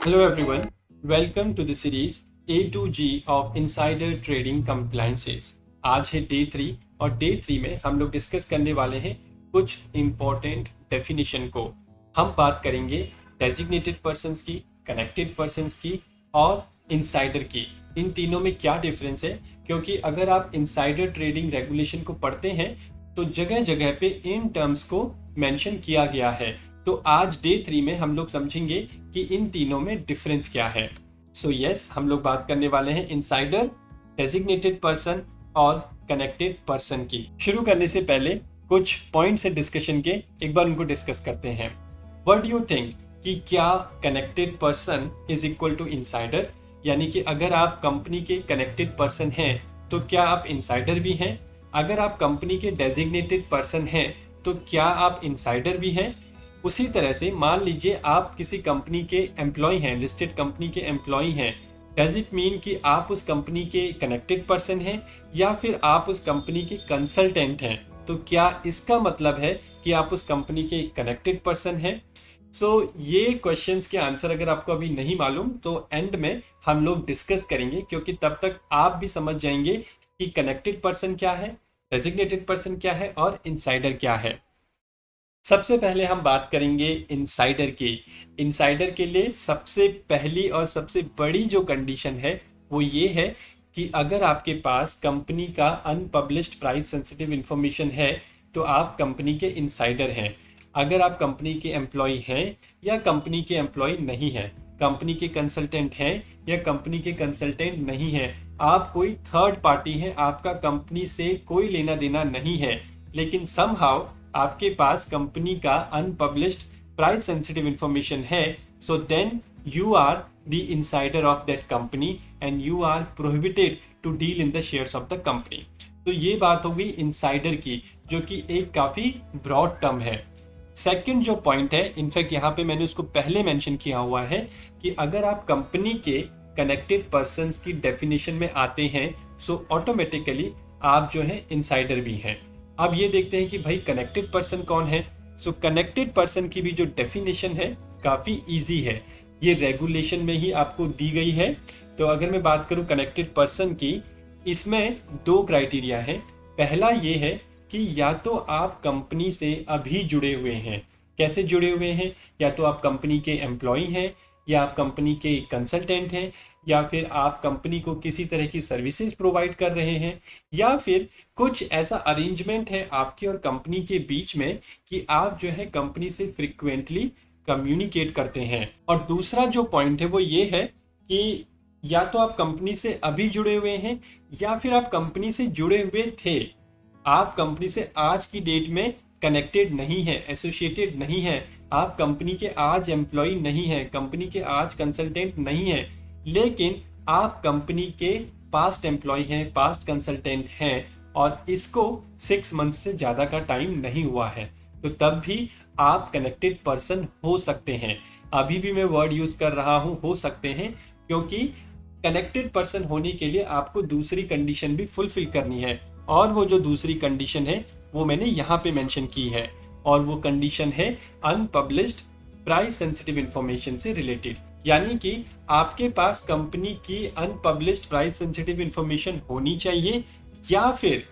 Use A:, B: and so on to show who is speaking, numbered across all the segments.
A: Hello everyone, welcome to the series A to G of Insider Trading Compliances। आज है day 3 और day 3 में हम लोग डिस्कस करने वाले हैं कुछ इम्पोर्टेंट डेफिनेशन को। हम बात करेंगे डेजिग्नेटेड पर्सन्स की, कनेक्टेड पर्सन्स की और इनसाइडर की। इन तीनों में क्या डिफरेंस है, क्योंकि अगर आप इनसाइडर ट्रेडिंग रेगुलेशन को पढ़ते हैं तो जगह जगह पे इन टर्म्स को मेंशन किया गया है। तो आज डे 3 में हम लोग समझेंगे कि इन तीनों में डिफरेंस क्या है। सो यस, हम लोग बात करने वाले हैं इनसाइडर, डेजिग्नेटेड पर्सन और कनेक्टेड पर्सन की। शुरू करने से पहले कुछ पॉइंट्स है डिस्कशन के, एक बार उनको डिस्कस करते हैं। व्हाट डू यू थिंक कि क्या connected person is equal to insider, यानी कि अगर आप कंपनी के कनेक्टेड पर्सन हैं तो क्या आप इनसाइडर भी हैं? अगर आप कंपनी के डेजिग्नेटेड पर्सन हैं तो क्या आप इनसाइडर भी हैं? उसी तरह से मान लीजिए आप किसी कंपनी के एम्प्लॉय हैं, लिस्टेड कंपनी के एम्प्लॉय हैं, डज इट मीन कि आप उस कंपनी के कनेक्टेड पर्सन हैं या फिर आप उस कंपनी के कंसल्टेंट हैं? तो क्या इसका मतलब है कि आप उस कंपनी के कनेक्टेड पर्सन हैं? ये क्वेश्चंस के आंसर अगर आपको अभी नहीं मालूम तो एंड में हम लोग डिस्कस करेंगे, क्योंकि तब तक आप भी समझ जाएंगे कि कनेक्टेड पर्सन क्या है, डेजिग्नेटेड पर्सन क्या है और इनसाइडर क्या है। सबसे पहले हम बात करेंगे इनसाइडर की। इनसाइडर के लिए सबसे पहली और सबसे बड़ी जो कंडीशन है वो ये है कि अगर आपके पास कंपनी का अनपब्लिश्ड प्राइस सेंसिटिव इंफॉर्मेशन है तो आप कंपनी के इनसाइडर हैं। अगर आप कंपनी के एम्प्लॉय हैं या कंपनी के एम्प्लॉय नहीं हैं, कंपनी के कंसल्टेंट हैं या कंपनी के कंसल्टेंट नहीं हैं, आप कोई थर्ड पार्टी हैं, आपका कंपनी से कोई लेना देना नहीं है, लेकिन समहाउ आपके पास कंपनी का अनपब्लिश्ड प्राइस सेंसिटिव इंफॉर्मेशन है, so then you are the insider of that company and you are prohibited to deal in the shares of the company. तो ये बात हो गई इनसाइडर की, जो कि एक काफी ब्रॉड टर्म है। सेकंड जो पॉइंट है, इनफैक्ट यहाँ पे मैंने उसको पहले मेंशन किया हुआ है कि अगर आप कंपनी के कनेक्टेड पर्संस की डेफिनेशन में आते हैं सो ऑटोमेटिकली आप जो है इनसाइडर भी हैं। अब ये देखते हैं कि भाई कनेक्टेड पर्सन कौन है। कनेक्टेड पर्सन की भी जो डेफिनेशन है काफी इजी है, ये रेगुलेशन में ही आपको दी गई है। तो अगर मैं बात करूं कनेक्टेड पर्सन की, इसमें दो क्राइटेरिया है। पहला ये है कि या तो आप कंपनी से अभी जुड़े हुए हैं। कैसे जुड़े हुए हैं? या तो आप कंपनी के एम्प्लॉय हैं, या आप कंपनी के कंसल्टेंट हैं, या फिर आप कंपनी को किसी तरह की सर्विसेज प्रोवाइड कर रहे हैं, या फिर कुछ ऐसा अरेंजमेंट है आपकी और कंपनी के बीच में कि आप जो है कंपनी से फ्रिक्वेंटली कम्युनिकेट करते हैं। और दूसरा जो पॉइंट है वो ये है कि या तो आप कंपनी से अभी जुड़े हुए हैं या फिर आप कंपनी से जुड़े हुए थे, आप कंपनी से आज की डेट में कनेक्टेड नहीं है, एसोसिएटेड नहीं है, आप कंपनी के आज एम्प्लॉय नहीं है, कंपनी के आज कंसल्टेंट नहीं है, लेकिन आप कंपनी के पास्ट एम्प्लॉय हैं, पास्ट कंसल्टेंट हैं और इसको 6 मंथ से ज़्यादा का टाइम नहीं हुआ है, तो तब भी आप कनेक्टेड पर्सन हो सकते हैं। अभी भी मैं वर्ड यूज़ कर रहा हूँ हो सकते हैं, क्योंकि कनेक्टेड पर्सन होने के लिए आपको दूसरी कंडीशन भी फुलफिल करनी है, और वो जो दूसरी कंडीशन है वो मैंने यहाँ पे मेंशन की है, और वो कंडीशन है अनपब्लिश्ड प्राइस सेंसिटिव इंफॉर्मेशन से रिलेटेड। यानी कि आपके पास कंपनी की अनपब्लिश्ड प्राइस सेंसिटिव इंफॉर्मेशन होनी चाहिए, या फिर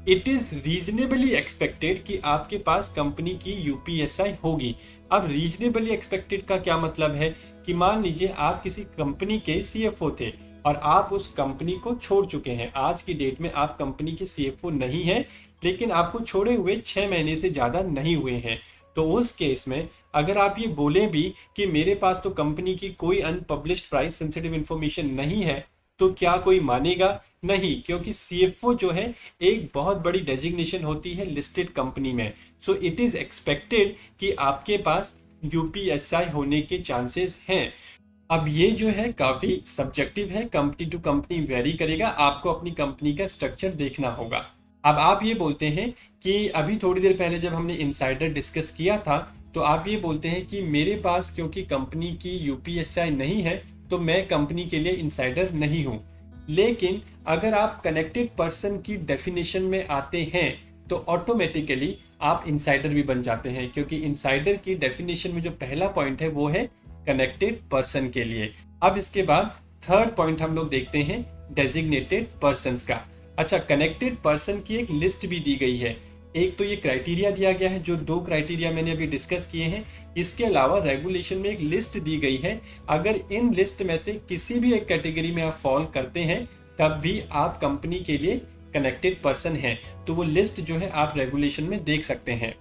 A: इट इज रीजनेबली एक्सपेक्टेड कि आपके पास कंपनी की यूपीएसआई होगी। अब रीजनेबली एक्सपेक्टेड का क्या मतलब है कि मान लीजिए आप किसी कंपनी के सीएफओ थे और आप उस कंपनी को छोड़ चुके हैं, आज की डेट में आप कंपनी के सीएफओ नहीं है, लेकिन आपको छोड़े हुए 6 महीने से ज़्यादा नहीं हुए हैं। तो उस केस में अगर आप ये बोले भी कि मेरे पास तो कंपनी की कोई अनपब्लिश्ड प्राइस सेंसिटिव इंफॉर्मेशन नहीं है, तो क्या कोई मानेगा? नहीं, क्योंकि सीएफओ जो है एक बहुत बड़ी डेजिग्नेशन होती है लिस्टेड कंपनी में। सो इट इज एक्सपेक्टेड कि आपके पास यूपीएसआई होने के चांसेस हैं। अब ये जो है काफी सब्जेक्टिव है, कंपनी टू कंपनी वेरी करेगा, आपको अपनी कंपनी का स्ट्रक्चर देखना होगा। अब आप ये बोलते हैं कि अभी थोड़ी देर पहले जब हमने इनसाइडर डिस्कस किया था तो आप ये बोलते हैं कि मेरे पास क्योंकि कंपनी की यूपीएसआई नहीं है तो मैं कंपनी के लिए इनसाइडर नहीं हूँ। लेकिन अगर आप कनेक्टेड पर्सन की डेफिनेशन में आते हैं तो ऑटोमेटिकली आप इनसाइडर भी बन जाते हैं, क्योंकि इनसाइडर की डेफिनेशन में जो पहला पॉइंट है वो है कनेक्टेड पर्सन के लिए। अब इसके बाद थर्ड पॉइंट हम लोग देखते हैं डेजिग्नेटेड पर्सन्स का। अच्छा, कनेक्टेड पर्सन की एक लिस्ट भी दी गई है। एक तो ये क्राइटेरिया दिया गया है, जो 2 क्राइटेरिया मैंने अभी डिस्कस किए हैं। इसके अलावा रेगुलेशन में एक लिस्ट दी गई है। अगर इन लिस्ट में से किसी भी एक कैटेगरी में आप फॉल करते हैं तब भी आप कंपनी के लिए कनेक्टेड पर्सन हैं। तो वो लिस्ट जो है आप रेगुलेशन में देख सकते हैं।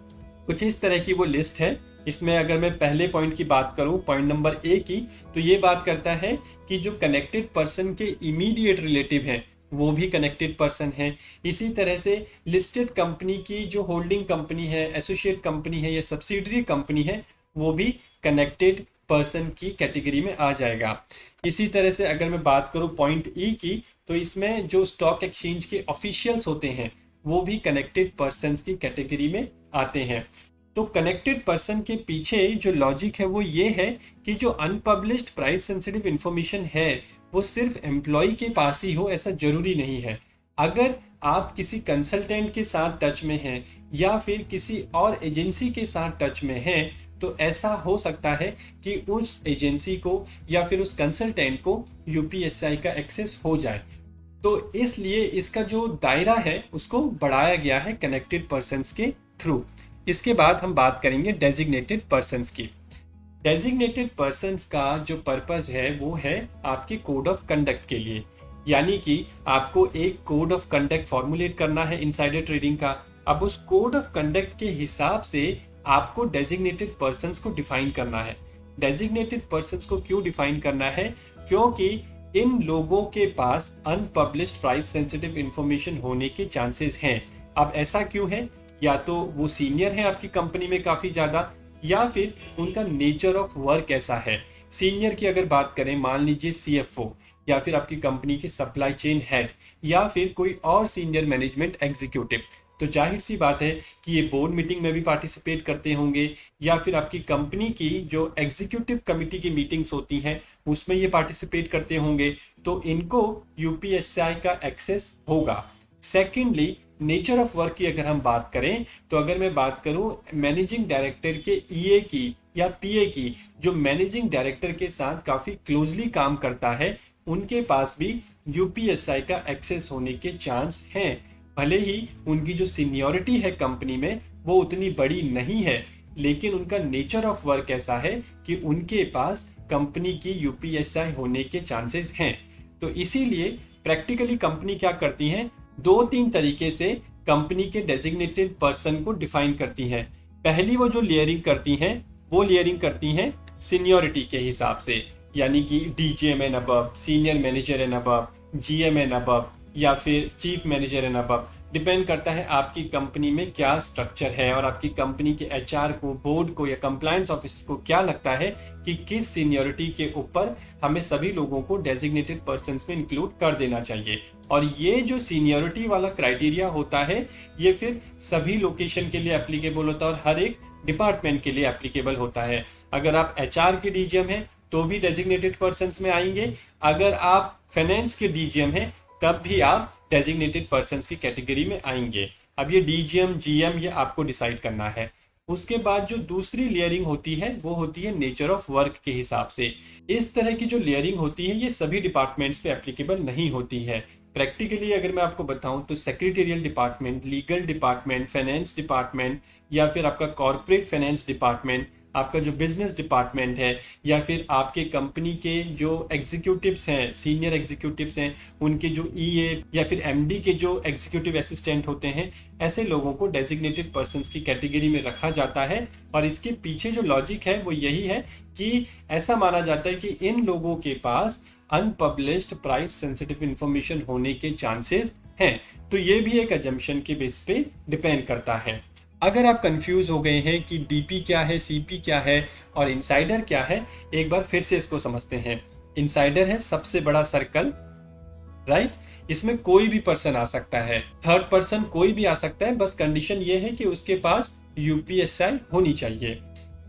A: कुछ इस तरह की वो लिस्ट है। इसमें अगर मैं पहले पॉइंट की बात करूं, पॉइंट नंबर ए की, तो ये बात करता है कि जो कनेक्टेड पर्सन के इमीडिएट रिलेटिव हैं वो भी कनेक्टेड पर्सन है। इसी तरह से लिस्टेड कंपनी की जो होल्डिंग कंपनी है, एसोसिएट कंपनी है या सब्सिडरी कंपनी है, वो भी कनेक्टेड पर्सन की कैटेगरी में आ जाएगा। इसी तरह से अगर मैं बात करूं पॉइंट ई की, तो इसमें जो स्टॉक एक्सचेंज के ऑफिशियल्स होते हैं वो भी कनेक्टेड पर्सन्स की कैटेगरी में आते हैं। तो कनेक्टेड पर्सन के पीछे जो लॉजिक है वो ये है कि जो अनपब्लिश्ड प्राइस सेंसिटिव इंफॉर्मेशन है वो सिर्फ एम्प्लॉय के पास ही हो, ऐसा जरूरी नहीं है। अगर आप किसी कंसल्टेंट के साथ टच में हैं या फिर किसी और एजेंसी के साथ टच में हैं, तो ऐसा हो सकता है कि उस एजेंसी को या फिर उस कंसल्टेंट को यूपीएसआई का एक्सेस हो जाए। तो इसलिए इसका जो दायरा है उसको बढ़ाया गया है कनेक्टेड पर्सन्स के थ्रू। इसके बाद हम बात करेंगे डेजिग्नेटेड पर्सन्स की। डेजिग्नेटेड पर्सन्स का जो पर्पस है वो है आपके कोड ऑफ कंडक्ट के लिए, यानी कि आपको एक कोड ऑफ कंडक्ट फॉर्मुलेट करना है इनसाइडर ट्रेडिंग का। अब उस कोड ऑफ कंडक्ट के हिसाब से आपको डेजिग्नेटेड पर्सन्स को डिफाइन करना है। डेजिग्नेटेड पर्सन्स को क्यों डिफाइन करना है? क्योंकि इन लोगों के पास अनपब्लिश्ड प्राइस सेंसिटिव इंफॉर्मेशन होने के चांसेस हैं। अब ऐसा क्यों है? या तो वो सीनियर है आपकी कंपनी में काफी ज्यादा, या फिर उनका नेचर ऑफ वर्क ऐसा है। सीनियर की अगर बात करें, मान लीजिए सीएफओ या फिर आपकी कंपनी के सप्लाई चेन हेड या फिर कोई और सीनियर मैनेजमेंट एग्जीक्यूटिव, तो जाहिर सी बात है कि ये बोर्ड मीटिंग में भी पार्टिसिपेट करते होंगे या फिर आपकी कंपनी की जो एग्जीक्यूटिव कमिटी की मीटिंग्स होती हैं उसमें ये पार्टिसिपेट करते होंगे, तो इनको यूपीएसआई का एक्सेस होगा। सेकेंडली, नेचर ऑफ वर्क की अगर हम बात करें, तो अगर मैं बात करूं मैनेजिंग डायरेक्टर के ईए की या पीए की, जो मैनेजिंग डायरेक्टर के साथ काफी क्लोजली काम करता है, उनके पास भी यूपीएसआई का एक्सेस होने के चांस हैं। भले ही उनकी जो सीनियरिटी है कंपनी में वो उतनी बड़ी नहीं है, लेकिन उनका नेचर ऑफ वर्क ऐसा है कि उनके पास कंपनी की यूपीएसआई होने के चांसेस हैं। तो इसीलिए प्रैक्टिकली कंपनी क्या करती हैं, 2-3 तरीके से कंपनी के डेजिग्नेटेड पर्सन को डिफाइन करती हैं। पहली वो जो लेयरिंग करती हैं, वो लेयरिंग करती हैं सीनियरिटी के हिसाब से, यानी कि DGM and above, senior manager and above, GM and above या फिर chief manager and above. Depend करता है आपकी कंपनी में क्या स्ट्रक्चर है और आपकी कंपनी के एचआर को, बोर्ड को या कंप्लायंस ऑफिसर को क्या लगता है कि किस सीनियरिटी के ऊपर हमें सभी लोगों को डेजिग्नेटेड पर्सन्स में इंक्लूड कर देना चाहिए। और ये जो सीनियरिटी वाला क्राइटेरिया होता है ये फिर सभी लोकेशन के लिए एप्लीकेबल होता है और हर एक डिपार्टमेंट के लिए एप्लीकेबल होता है। अगर आप एचआर के डीजीएम हैं तो भी डेजिग्नेटेड पर्सन्स में आएंगे, अगर आप फाइनेंस के डीजीएम हैं तब भी आप डेजिग्नेटेड पर्सन्स की कैटेगरी में आएंगे। अब ये डीजीएम जीएम ये आपको डिसाइड करना है। उसके बाद जो दूसरी लेयरिंग होती है वो होती है नेचर ऑफ वर्क के हिसाब से। इस तरह की जो लेयरिंग होती है ये सभी डिपार्टमेंट्स पे एप्लीकेबल नहीं होती है। प्रैक्टिकली अगर मैं आपको बताऊं तो secretarial department, legal department, finance department या फिर आपका कॉर्पोरेट फाइनेंस डिपार्टमेंट, आपका जो बिजनेस डिपार्टमेंट है या फिर आपके कंपनी के जो एग्जीक्यूटिव्स हैं, सीनियर एग्जीक्यूटिव्स हैं, उनके जो ईए या फिर एमडी के जो एग्जीक्यूटिव असिस्टेंट होते हैं, ऐसे लोगों को डेजिग्नेटेड पर्सन्स की कैटेगरी में रखा जाता है। और इसके पीछे जो लॉजिक है वो यही है कि ऐसा माना जाता है कि इन लोगों के पास अनपब्लिश्ड प्राइस सेंसिटिव इंफॉर्मेशन होने के चांसेस हैं। तो ये भी एक अजम्पशन के बेस पे डिपेंड करता है। अगर आप कंफ्यूज हो गए हैं कि डीपी क्या है, सीपी क्या है और इनसाइडर क्या है, एक बार फिर से इसको समझते हैं। इनसाइडर है सबसे बड़ा सर्कल, राइट? इसमें कोई भी पर्सन आ सकता है, थर्ड पर्सन कोई भी आ सकता है, बस कंडीशन ये है कि उसके पास यूपीएसआई होनी चाहिए।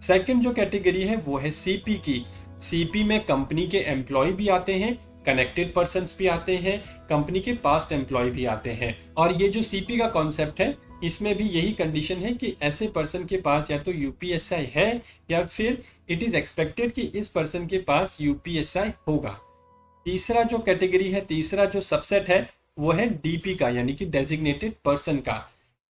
A: सेकंड जो कैटेगरी है वो है सीपी की। सीपी में कंपनी के एम्प्लॉय भी आते हैं, कनेक्टेड पर्सन्स भी आते हैं, कंपनी के पास्ट एम्प्लॉय भी आते हैं। और ये जो सीपी का कॉन्सेप्ट है इसमें भी यही कंडीशन है कि ऐसे पर्सन के पास या तो यूपीएसआई है या फिर इट इज एक्सपेक्टेड कि इस पर्सन के पास यूपीएसआई होगा। तीसरा जो कैटेगरी है, तीसरा जो सबसेट है, वो है डीपी का, यानी कि डेजिग्नेटेड पर्सन का।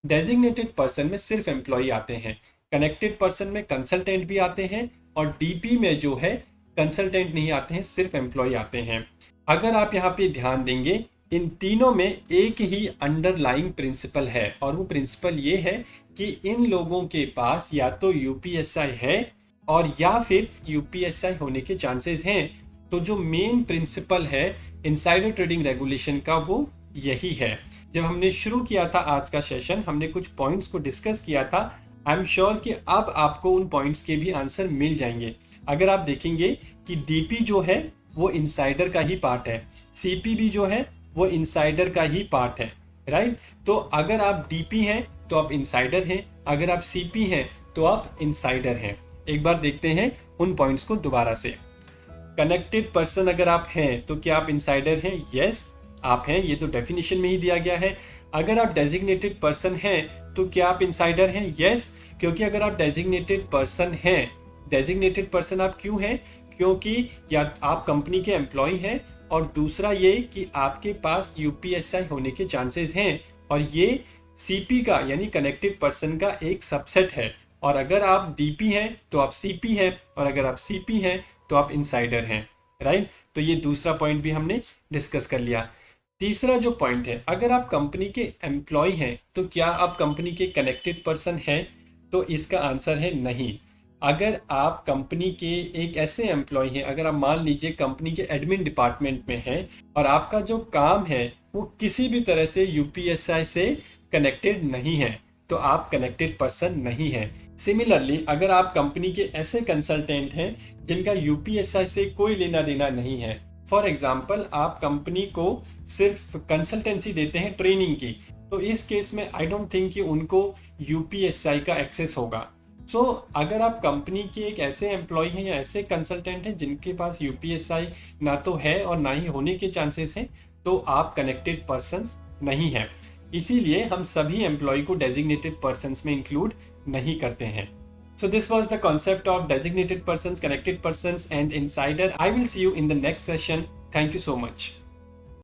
A: डेजिग्नेटेड पर्सन में सिर्फ एम्प्लॉय आते हैं, कनेक्टेड पर्सन में कंसल्टेंट भी आते हैं, और डीपी में जो है कंसल्टेंट नहीं आते हैं, सिर्फ एम्प्लॉय आते हैं। अगर आप यहाँ पे ध्यान देंगे, इन तीनों में एक ही अंडरलाइंग प्रिंसिपल है, और वो प्रिंसिपल ये है कि इन लोगों के पास या तो यूपीएसआई है और या फिर यूपीएसआई होने के चांसेस हैं। तो जो मेन प्रिंसिपल है इनसाइडर ट्रेडिंग रेगुलेशन का, वो यही है। जब हमने शुरू किया था आज का सेशन, हमने कुछ पॉइंट्स को डिस्कस किया था। आई एम श्योर कि अब आपको उन पॉइंट्स के भी आंसर मिल जाएंगे। अगर आप देखेंगे कि डीपी जो है वो इनसाइडर का ही पार्ट है, सीपी भी जो है वो इनसाइडर का ही पार्ट है, राइट। तो अगर आप डीपी हैं तो आप इनसाइडर हैं, अगर आप सीपी हैं तो आप इनसाइडर हैं। एक बार देखते हैं उन पॉइंट्स को दोबारा से। कनेक्टेड पर्सन अगर आप हैं तो क्या आप इनसाइडर हैं? यस, आप हैं, ये तो डेफिनेशन में ही दिया गया है। अगर आप डेजिग्नेटेड पर्सन हैं तो क्या आप इनसाइडर हैं? यस, क्योंकि अगर आप डेजिग्नेटेड पर्सन हैं, डेजिग्नेटेड पर्सन आप क्यों हैं? क्योंकि या आप कंपनी के एम्प्लॉय हैं, और दूसरा ये कि आपके पास यूपीएसआई होने के चांसेस हैं, और ये सीपी का यानी कनेक्टेड पर्सन का एक सबसेट है। और अगर आप डीपी हैं तो आप सीपी हैं, और अगर आप सीपी हैं तो आप इनसाइडर हैं, राइट। तो ये दूसरा पॉइंट भी हमने डिस्कस कर लिया। तीसरा जो पॉइंट है, अगर आप कंपनी के एम्प्लॉय हैं तो क्या आप कंपनी के कनेक्टेड पर्सन हैं? तो इसका आंसर है नहीं। अगर आप कंपनी के एक ऐसे एम्प्लॉय हैं, अगर आप मान लीजिए कंपनी के एडमिन डिपार्टमेंट में हैं और आपका जो काम है वो किसी भी तरह से यूपीएसआई से कनेक्टेड नहीं है, तो आप कनेक्टेड पर्सन नहीं है। सिमिलरली अगर आप कंपनी के ऐसे कंसल्टेंट हैं जिनका यूपीएसआई से कोई लेना देना नहीं है, फॉर एग्जाम्पल आप कंपनी को सिर्फ कंसल्टेंसी देते हैं ट्रेनिंग की, तो इस केस में आई डोंट थिंक कि उनको यूपीएसआई का एक्सेस होगा। सो अगर आप कंपनी के एक ऐसे एम्प्लॉय हैं या ऐसे कंसल्टेंट हैं जिनके पास यूपीएसआई ना तो है और ना ही होने के चांसेस हैं, तो आप कनेक्टेड पर्सन्स नहीं हैं। इसीलिए हम सभी एम्प्लॉय को डेजिग्नेटेड पर्सन्स में इंक्लूड नहीं करते हैं। So this was the concept of designated persons, connected persons and insider. I will see you in the next session. Thank you so much.